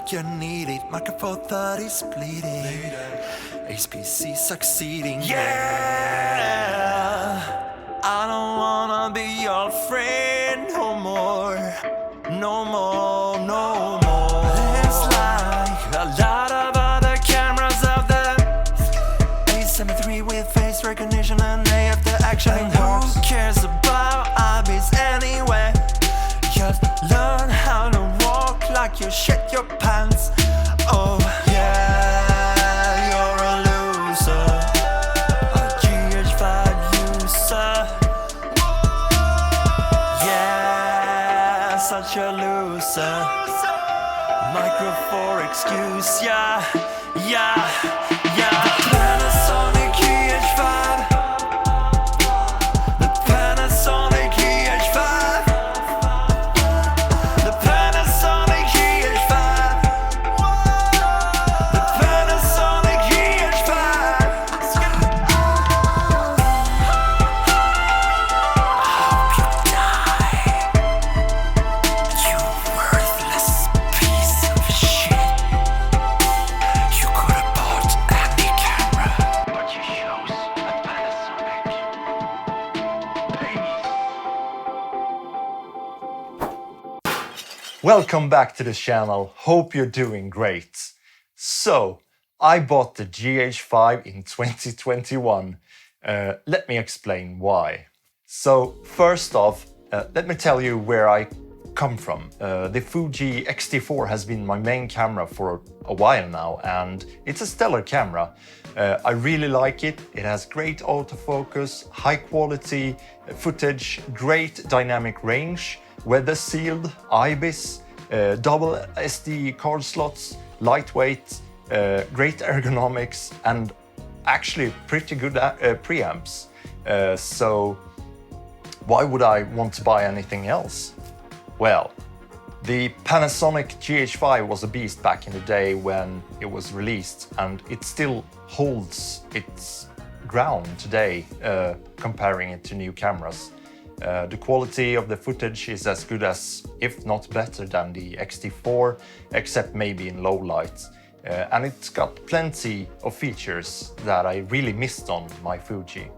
like you need it. Microphone 30's bleeding. HPC succeeding. Yeah, I don't wanna be your friend no more. No more, no more. There's like a lot of other cameras out there. A73 with face recognition and AF action. And who cares about IBIS anyway? Just learn how to walk like you shit your pants. Oh yeah, you're a loser, a GH5 user. Yeah, such a loser. Micro for excuse, yeah, yeah, yeah. The Panasonic GH5. The Panasonic GH5. The Panasonic GH5. The Panasonic GH5. I hope you die, you worthless piece of shit. You could have bought any camera, but you chose a Panasonic. Welcome back to the channel, hope you're doing great. So, I bought the GH5 in 2021. Let me explain why. So, first off, let me tell you where I come from. The Fuji X-T4 has been my main camera for a while now, and it's a stellar camera. I really like it. It has great autofocus, high quality footage, great dynamic range, weather sealed, IBIS, double SD card slots, lightweight, great ergonomics, and actually pretty good preamps. So why would I want to buy anything else? Well, the Panasonic GH5 was a beast back in the day when it was released, and it still holds its ground today, comparing it to new cameras. The quality of the footage is as good as, if not better than the X-T4, except maybe in low light. And it's got plenty of features that I really missed on my Fuji.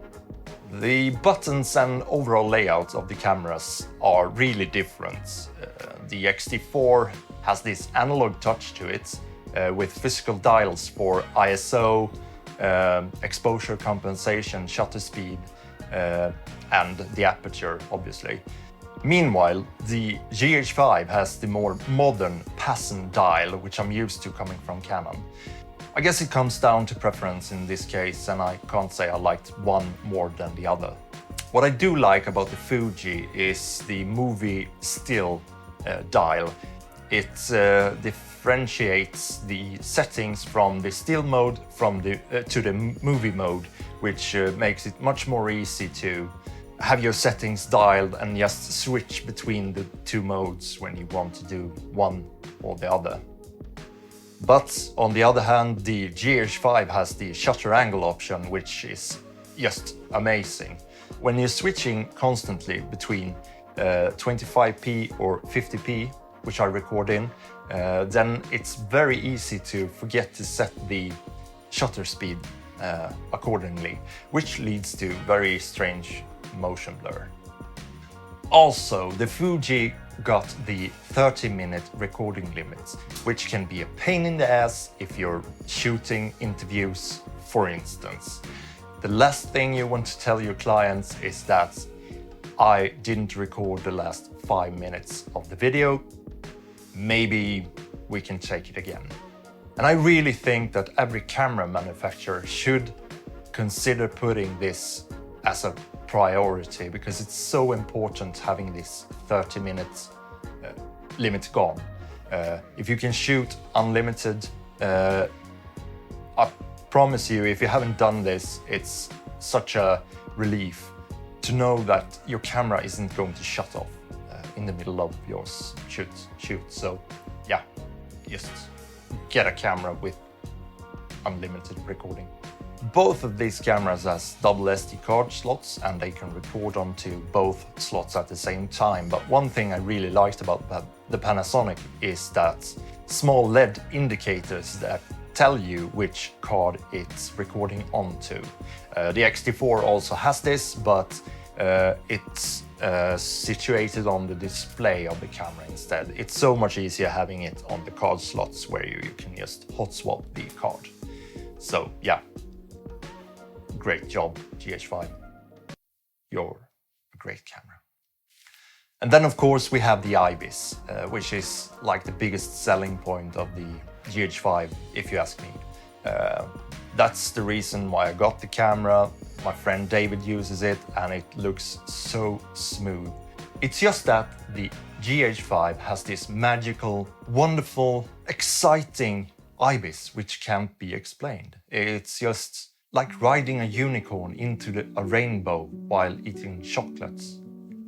The buttons and overall layout of the cameras are really different. The X-T4 has this analog touch to it, with physical dials for ISO, exposure compensation, shutter speed, and the aperture, obviously. Meanwhile, the GH5 has the more modern PASM dial, which I'm used to coming from Canon. I guess it comes down to preference in this case, and I can't say I liked one more than the other. What I do like about the Fuji is the movie still dial. It differentiates the settings from the still mode to the movie mode, which makes it much more easy to have your settings dialed and just switch between the two modes when you want to do one or the other. But on the other hand, the GH5 has the shutter angle option, which is just amazing. When you're switching constantly between 25p or 50p, which I record in, then it's very easy to forget to set the shutter speed accordingly, which leads to very strange motion blur. Also, the Fuji got the 30-minute recording limit, which can be a pain in the ass if you're shooting interviews, for instance. The last thing you want to tell your clients is that I didn't record the last 5 minutes of the video. Maybe we can take it again. And I really think that every camera manufacturer should consider putting this as a priority, because it's so important having this 30 minutes limit gone. If you can shoot unlimited, I promise you, if you haven't done this, it's such a relief to know that your camera isn't going to shut off in the middle of your shoot. So yeah, just get a camera with unlimited recording. Both of these cameras has double SD card slots and they can record onto both slots at the same time. But one thing I really liked about the Panasonic is that small LED indicators that tell you which card it's recording onto. The X-T4 also has this, but it's situated on the display of the camera instead. It's so much easier having it on the card slots where you can just hot swap the card. So yeah, great job GH5. You're a great camera. And then of course we have the IBIS, which is like the biggest selling point of the GH5 if you ask me. That's the reason why I got the camera. My friend David uses it and it looks so smooth. It's just that the GH5 has this magical, wonderful, exciting IBIS which can't be explained. It's just like riding a unicorn into a rainbow while eating chocolates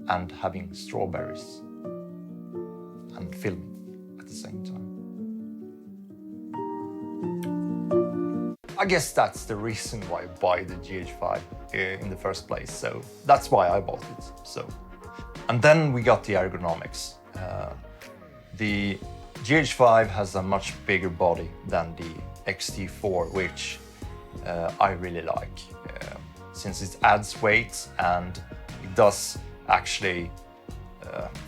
and having strawberries and filming at the same time. I guess that's the reason why I buy the GH5 in the first place, so that's why I bought it. And then we got the Ergonomics. The GH5 has a much bigger body than the X-T4, which I really like, since it adds weight and it does actually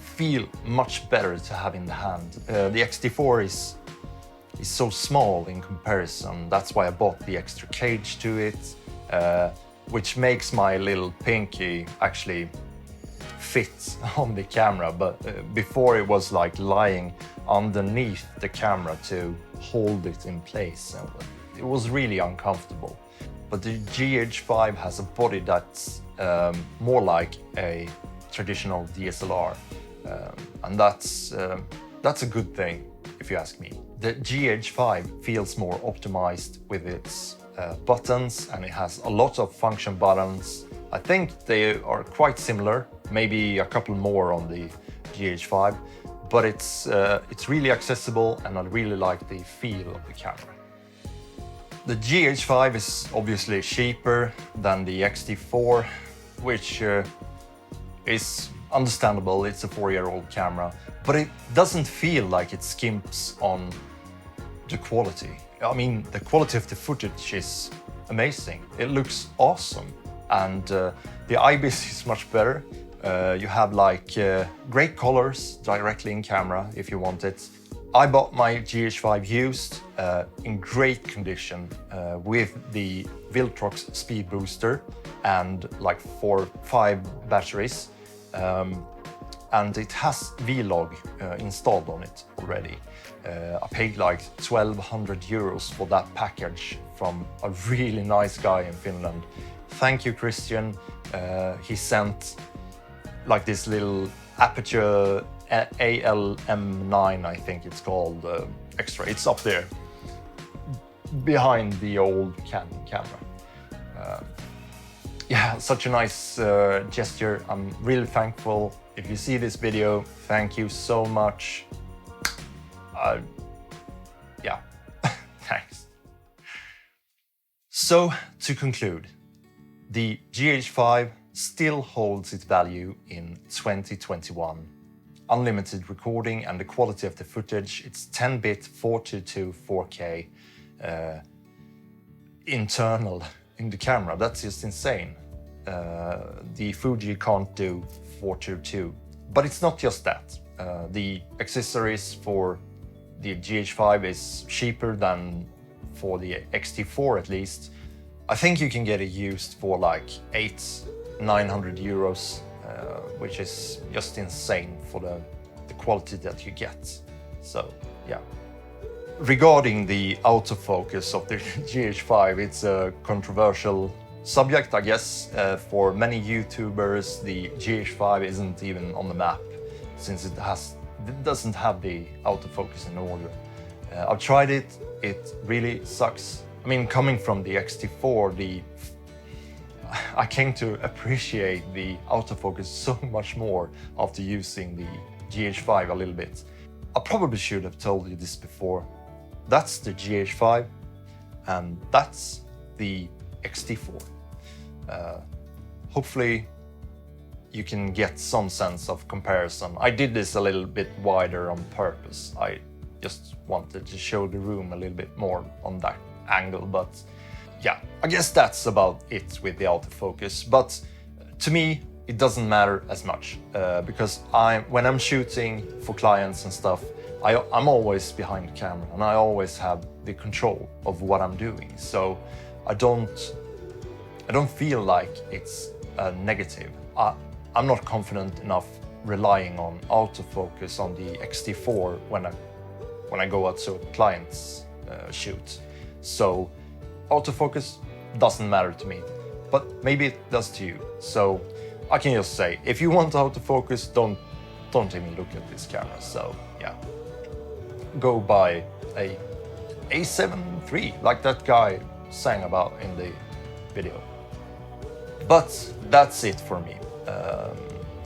feel much better to have in the hand. The X-T4 is so small in comparison. That's why I bought the extra cage to it, which makes my little pinky actually fit on the camera. But before it was like lying underneath the camera to hold it in place. And it was really uncomfortable. But the GH5 has a body that's more like a traditional DSLR, and that's a good thing if you ask me. The GH5 feels more optimized with its buttons, and it has a lot of function buttons. I think they are quite similar, maybe a couple more on the GH5, but it's really accessible and I really like the feel of the camera. The GH5 is obviously cheaper than the X-T4, which is understandable. It's a 4-year-old camera, but it doesn't feel like it skimps on the quality. I mean, the quality of the footage is amazing. It looks awesome. And the IBIS is much better. You have like great colors directly in camera if you want it. I bought my GH5 used in great condition with the Viltrox Speedbooster and like 4 or 5 batteries. And it has Vlog installed on it already. I paid like 1,200 euros for that package from a really nice guy in Finland. Thank you, Christian. He sent like this little aperture ALM9, I think it's called, extra. It's up there behind the old Canon camera. Yeah, such a nice gesture. I'm really thankful. If you see this video, thank you so much. Yeah, thanks. So, to conclude, the GH5 still holds its value in 2021. Unlimited recording and the quality of the footage, it's 10-bit 422 4K internal in the camera. That's just insane. The Fuji can't do 422. But it's not just that. The accessories for the GH5 is cheaper than for the X-T4 at least. I think you can get it used for like 800-900 euros, which is just insane for the quality that you get. So yeah. Regarding the autofocus of the GH5, it's a controversial subject, I guess. For many YouTubers, the GH5 isn't even on the map since it doesn't have the autofocus in order. I've tried it, it really sucks. I mean, coming from the X-T4, I came to appreciate the autofocus so much more after using the GH5 a little bit. I probably should have told you this before. That's the GH5, and that's the X-T4. Hopefully you can get some sense of comparison. I did this a little bit wider on purpose. I just wanted to show the room a little bit more on that angle, but yeah, I guess that's about it with the autofocus. But to me, it doesn't matter as much because when I'm shooting for clients and stuff, I'm always behind the camera and I always have the control of what I'm doing. So I don't feel like it's a negative. I'm not confident enough relying on autofocus on the X-T4 when I go out to a client's shoot. So autofocus doesn't matter to me, but maybe it does to you. So I can just say, if you want autofocus, don't even look at this camera. So yeah, go buy a A7 III, like that guy sang about in the video. But that's it for me.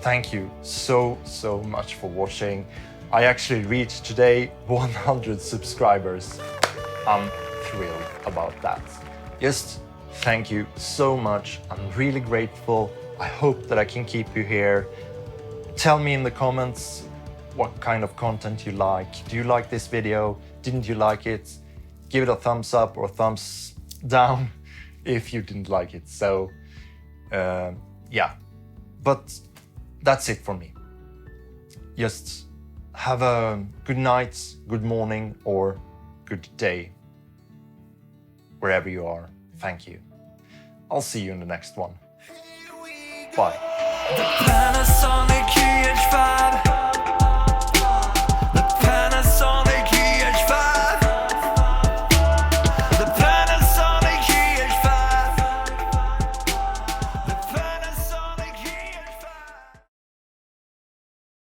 Thank you so much for watching. I actually reached today 100 subscribers. I'm thrilled about that. Just thank you so much. I'm really grateful. I hope that I can keep you here. Tell me in the comments what kind of content you like. Do you like this video? Didn't you like it? Give it a thumbs up or a thumbs down if you didn't like it. So yeah, but that's it for me. Just have a good night, good morning, or good day, wherever you are. Thank you. I'll see you in the next one. Bye.